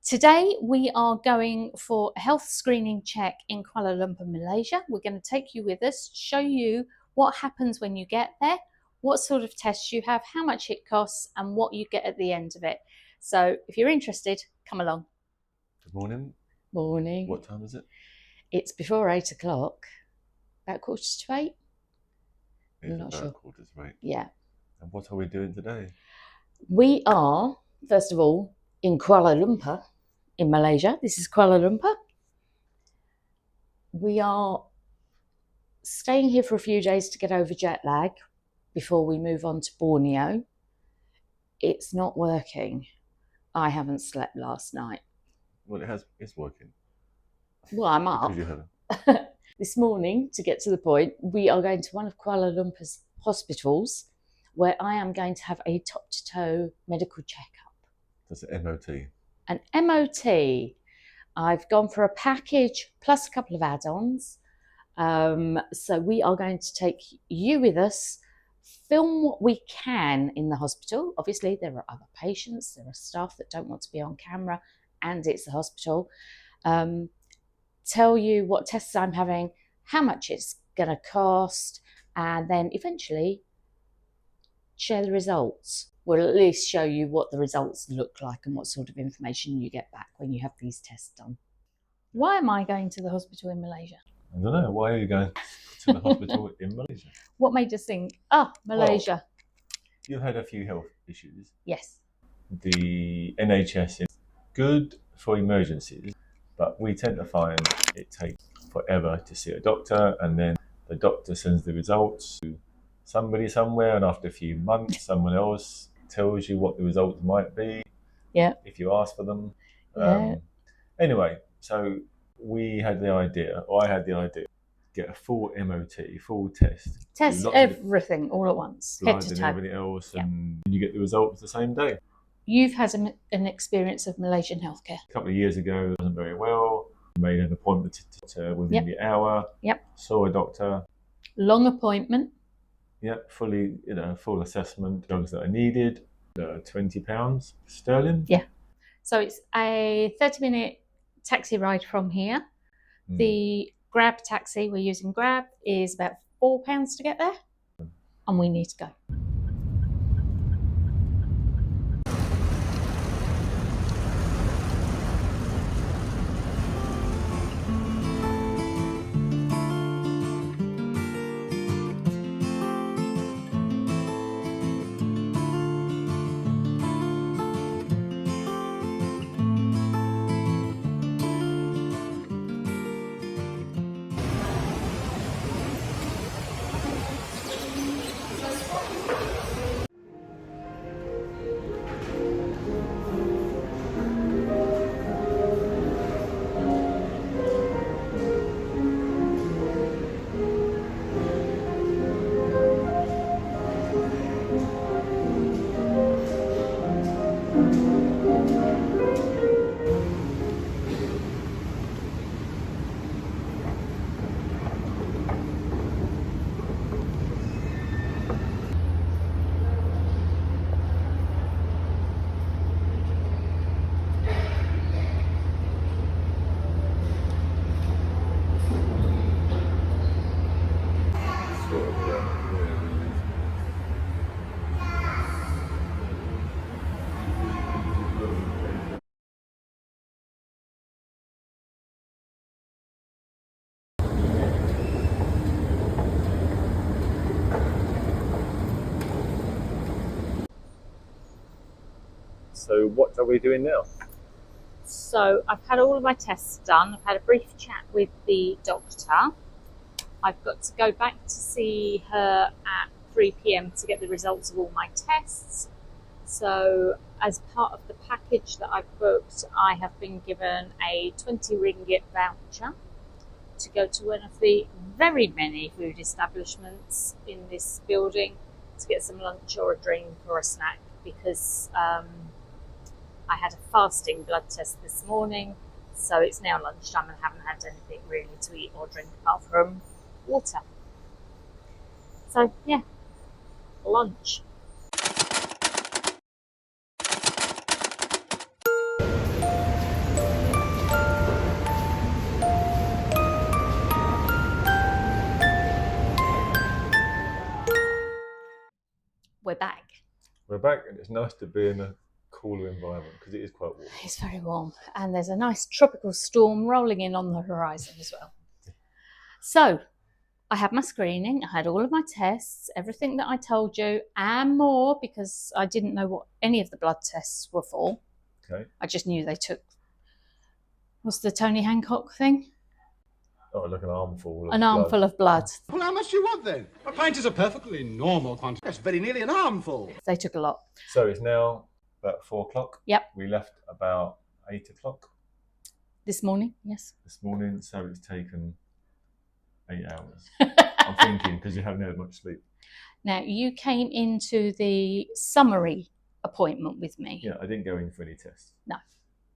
Today we are going for a health screening check in Kuala Lumpur, Malaysia. We're going to take you with us, show you what happens when you get there, what sort of tests you have, how much it costs, and what you get at the end of it. So if you're interested, come along. Good morning. Morning. What time is it? It's before 8 o'clock, about 7:45. I'm not sure. 7:45. Yeah. And what are we doing today? We are, first of all, in Kuala Lumpur, in Malaysia. This is Kuala Lumpur. We are staying here for a few days to get over jet lag before we move on to Borneo. It's not working. I haven't slept last night. Well, it's working. Well, I'm up. This morning, to get to the point, we are going to one of Kuala Lumpur's hospitals where I am going to have a top-to-toe medical checkup. That's an MOT. An MOT. I've gone for a package plus a couple of add-ons. So we are going to take you with us, film what we can in the hospital. Obviously, there are other patients, there are staff that don't want to be on camera, and it's a hospital. Tell you what tests I'm having, how much it's going to cost, and then eventually share the results. We'll at least show you what the results look like and what sort of information you get back when you have these tests done. Why am I going to the hospital in Malaysia? I don't know. Why are you going to the hospital in Malaysia? What made us think, Malaysia? Well, you've had a few health issues. Yes. The NHS is good for emergencies, but we tend to find it takes forever to see a doctor, and then the doctor sends the results to somebody somewhere, and after a few months, someone else tells you what the results might be. Yeah. If you ask for them. Yeah. Anyway, so I had the idea, to get a full MOT, full test. Test everything all at once, head to blood toe. and everything else, and you get the results the same day. You've had an experience of Malaysian healthcare. A couple of years ago, it wasn't very well. Made an appointment within the hour. Yep. Saw a doctor. Long appointment. Yep, full assessment, drugs that I needed. £20 sterling. Yeah. So it's a 30-minute taxi ride from here. The Grab taxi, we're using Grab, is about £4 to get there, and we need to go. So what are we doing now? So I've had all of my tests done. I've had a brief chat with the doctor. I've got to go back to see her at 3 p.m. to get the results of all my tests. So as part of the package that I've booked, I have been given a 20 ringgit voucher to go to one of the very many food establishments in this building to get some lunch or a drink or a snack, because I had a fasting blood test this morning, so it's now lunchtime and I haven't had anything really to eat or drink apart from water. So yeah, lunch. We're back, and it's nice to be in a cooler environment because it is quite warm. It's very warm, and there's a nice tropical storm rolling in on the horizon as well. So, I had my screening, I had all of my tests, everything that I told you, and more, because I didn't know what any of the blood tests were for. Okay. I just knew they took, what's the Tony Hancock thing? Oh, like an armful of An armful of blood. Well, how much do you want then? A pint is a perfectly normal quantity. That's very nearly an armful. They took a lot. So it's now about 4 o'clock. Yep. We left about 8 o'clock This morning, yes. this morning, so it's taken 8 hours. I'm thinking, because you haven't had much sleep. Now, you came into the summary appointment with me. Yeah, I didn't go in for any tests. No.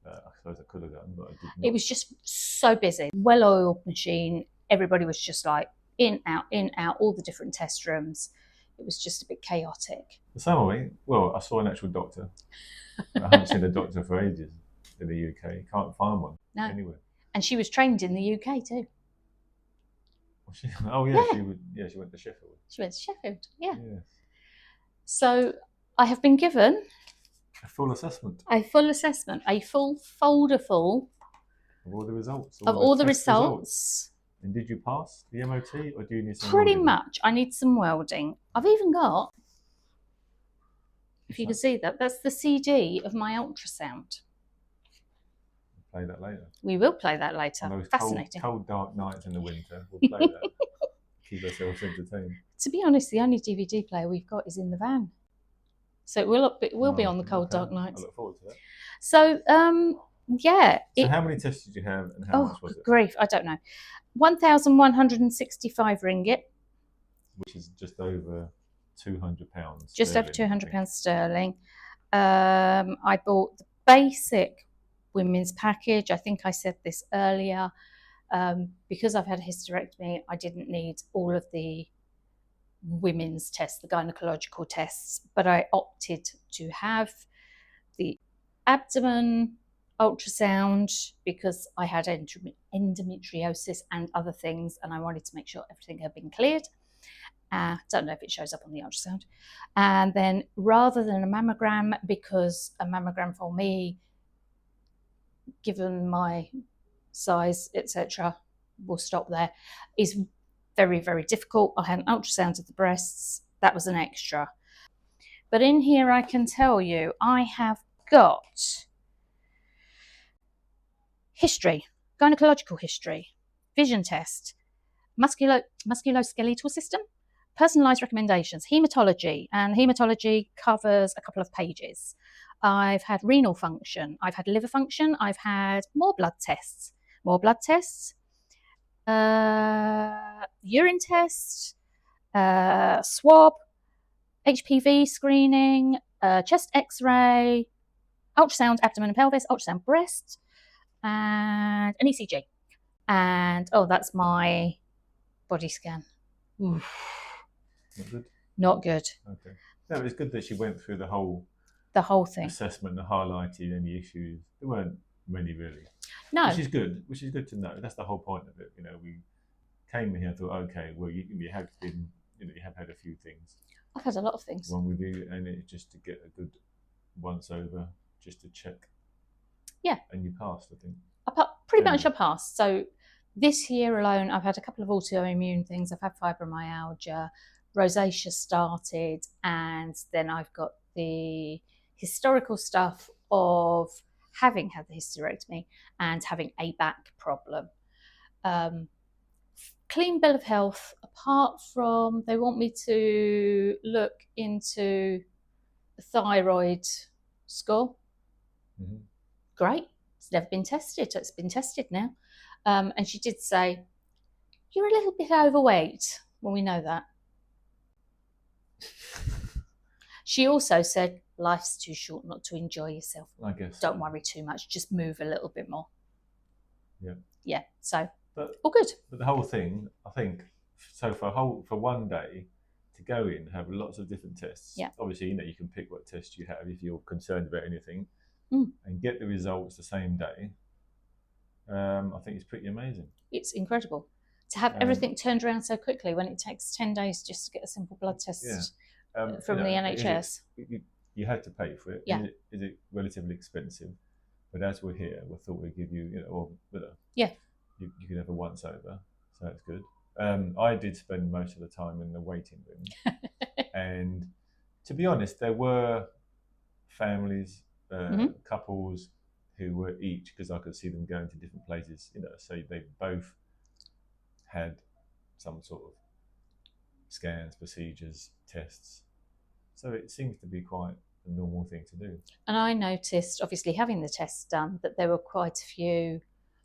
I suppose I could have done, but I did not. It was just so busy. Well-oiled machine. Everybody was just like in, out, all the different test rooms. It was just a bit chaotic. The summary, well, I saw an actual doctor. I haven't seen a doctor for ages in the UK. You can't find one anywhere. And she was trained in the UK too. Oh yeah, she went to Sheffield. She went to Sheffield, yeah. Yes. So I have been given A full assessment a full folder full of all the results. of all the test results. And did you pass the MOT, or do you need some Pretty welding? much. I need some welding. I've even got, if you can see that, that's the CD of my ultrasound. We'll play that later. We will play that later. On those Fascinating. cold, dark nights in the winter, we'll play that. Keep ourselves entertained. To be honest, the only DVD player we've got is in the van. So it will be on the cold, dark nights. I look forward to that. So, yeah. So how many tests did you have, and how much was it? Grief, I don't know. 1,165 ringgit. Which is just over £200. Just over £200 sterling. I bought the basic women's package. I think I said this earlier. Because I've had a hysterectomy, I didn't need all of the women's tests, the gynecological tests, but I opted to have the abdomen ultrasound because I had endometriosis and other things, and I wanted to make sure everything had been cleared. Don't know if it shows up on the ultrasound. And then rather than a mammogram, because a mammogram for me, given my size, etc., we'll stop there, is very, very difficult. I had an ultrasound of the breasts. That was an extra. But in here, I can tell you, I have got history, gynecological history, vision test, musculoskeletal system, personalised recommendations, haematology, and haematology covers a couple of pages. I've had renal function, I've had liver function, I've had more blood tests, urine test, swab, HPV screening, chest x-ray, ultrasound abdomen and pelvis, ultrasound breast, and an ECG. And that's my body scan. Oof. Not good? Not good. Okay. No, it's good that she went through the whole thing. Assessment and highlighted any issues. There weren't many really. No. Which is good to know. That's the whole point of it. We came here and thought, okay, well, you have been, you have had a few things. I've had a lot of things. Wrong with you, and it's just to get a good once over, just to check. Yeah. And you passed, I think. Pretty much I passed. So this year alone, I've had a couple of autoimmune things. I've had fibromyalgia, rosacea started, and then I've got the historical stuff of having had the hysterectomy and having a back problem. Clean bill of health, apart from they want me to look into the thyroid score. Mm-hmm. Great. It's never been tested. It's been tested now. And she did say, you're a little bit overweight. Well, we know that. She also said, life's too short not to enjoy yourself. I guess. Don't worry too much. Just move a little bit more. Yeah. Yeah. So, all good. But the whole thing, I think, so for one day to go in, have lots of different tests. Yeah. Obviously, you can pick what test you have if you're concerned about anything, and get the results the same day. I think it's pretty amazing. It's incredible to have everything turned around so quickly when it takes 10 days just to get a simple blood test from the NHS. you had to pay for it. Yeah. Is it relatively expensive? But as we're here, we thought we'd give you, Yeah. you could have a once over, so that's good. I did spend most of the time in the waiting room, and to be honest, there were families, couples who were each, because I could see them going to different places, so they both had some sort of scans, procedures, tests. So it seems to be quite a normal thing to do. And I noticed, obviously having the tests done, that there were quite a few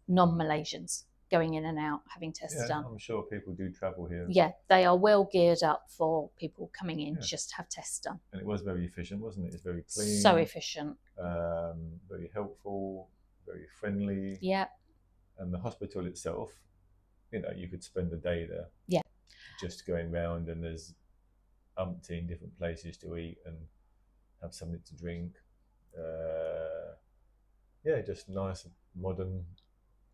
non-Malaysians going in and out, having tests done. I'm sure people do travel here. Yeah, they are well geared up for people coming in just to have tests done. And it was very efficient, wasn't it? It's very clean. So efficient. Very helpful, very friendly. Yeah. And the hospital itself, you could spend a day there. Yeah. Just going round, and there's umpteen different places to eat and have something to drink. Just nice, modern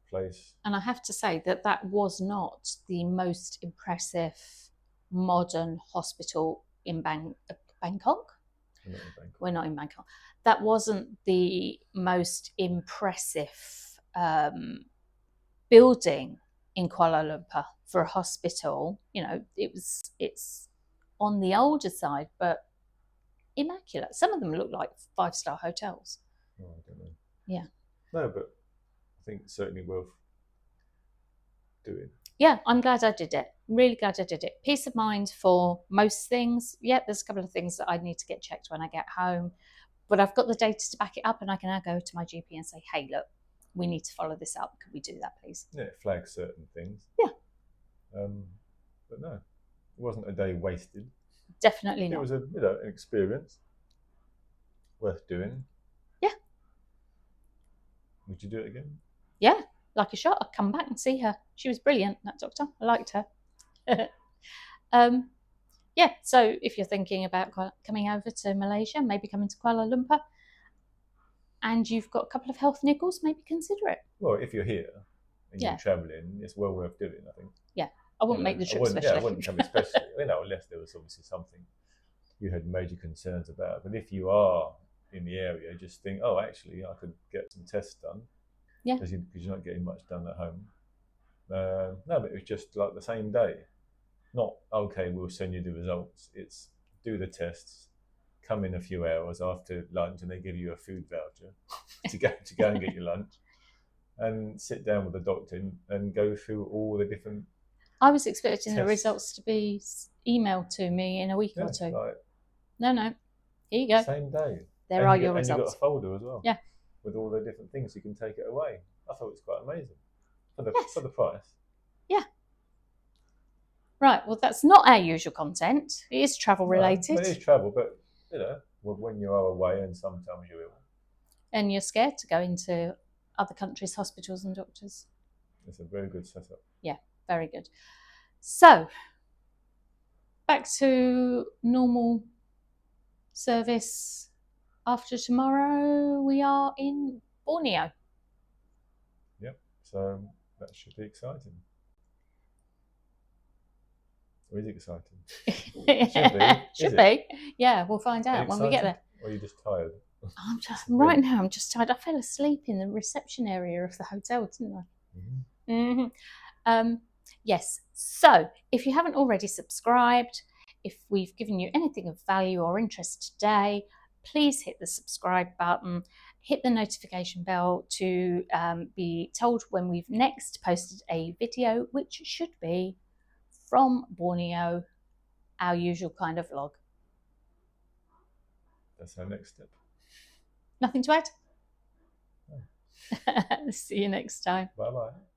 place. And I have to say that was not the most impressive modern hospital in Bangkok. We're not in Bangkok. That wasn't the most impressive building in Kuala Lumpur for a hospital. It's on the older side, but immaculate. Some of them look like 5-star hotels. Oh, I don't know. Yeah. No, but I think it's certainly worth doing. Yeah, I'm glad I did it. Really glad I did it. Peace of mind for most things. Yeah, there's a couple of things that I need to get checked when I get home, but I've got the data to back it up, and I can now go to my GP and say, hey, look, we need to follow this up. Could we do that, please? Yeah, it flags certain things. Yeah. But no, it wasn't a day wasted. Definitely not. It was an experience worth doing. Yeah. Would you do it again? Yeah, like a shot. I'd come back and see her. She was brilliant, that doctor. I liked her. So if you're thinking about coming over to Malaysia, maybe coming to Kuala Lumpur, and you've got a couple of health niggles, maybe consider it. Well, if you're here and you're travelling, it's well worth doing, I think. Yeah, I wouldn't make the trip especially. I wouldn't come especially, unless there was obviously something you had major concerns about. But if you are in the area, just think, oh, actually, I could get some tests done. Yeah. Because you're not getting much done at home. No, but it was just like the same day. Not, okay, we'll send you the results. It's do the tests, come in a few hours after lunch, and they give you a food voucher to go and get your lunch, and sit down with the doctor and go through all the different I was expecting tests. The results to be emailed to me in a week or two. Like, no. Here you go. Same day. There are your results. And you've got a folder as well. Yeah. With all the different things, you can take it away. I thought it was quite amazing for the price. Yeah. Right. Well, that's not our usual content. It is travel related. It is travel, but when you are away, and sometimes you're ill, and you're scared to go into other countries' hospitals and doctors. It's a very good setup. Yeah, very good. So, back to normal service. After tomorrow, we are in Borneo. Yep, so that should be exciting. Or is it exciting? Should be. Yeah, we'll find out when we get there. Or are you just tired? Right now I'm just tired. I fell asleep in the reception area of the hotel, didn't I? Mm-hmm. Yes. So if you haven't already subscribed, if we've given you anything of value or interest today, please hit the subscribe button, hit the notification bell to be told when we've next posted a video, which should be from Borneo, our usual kind of vlog. That's our next step. Nothing to add? No. See you next time. Bye-bye.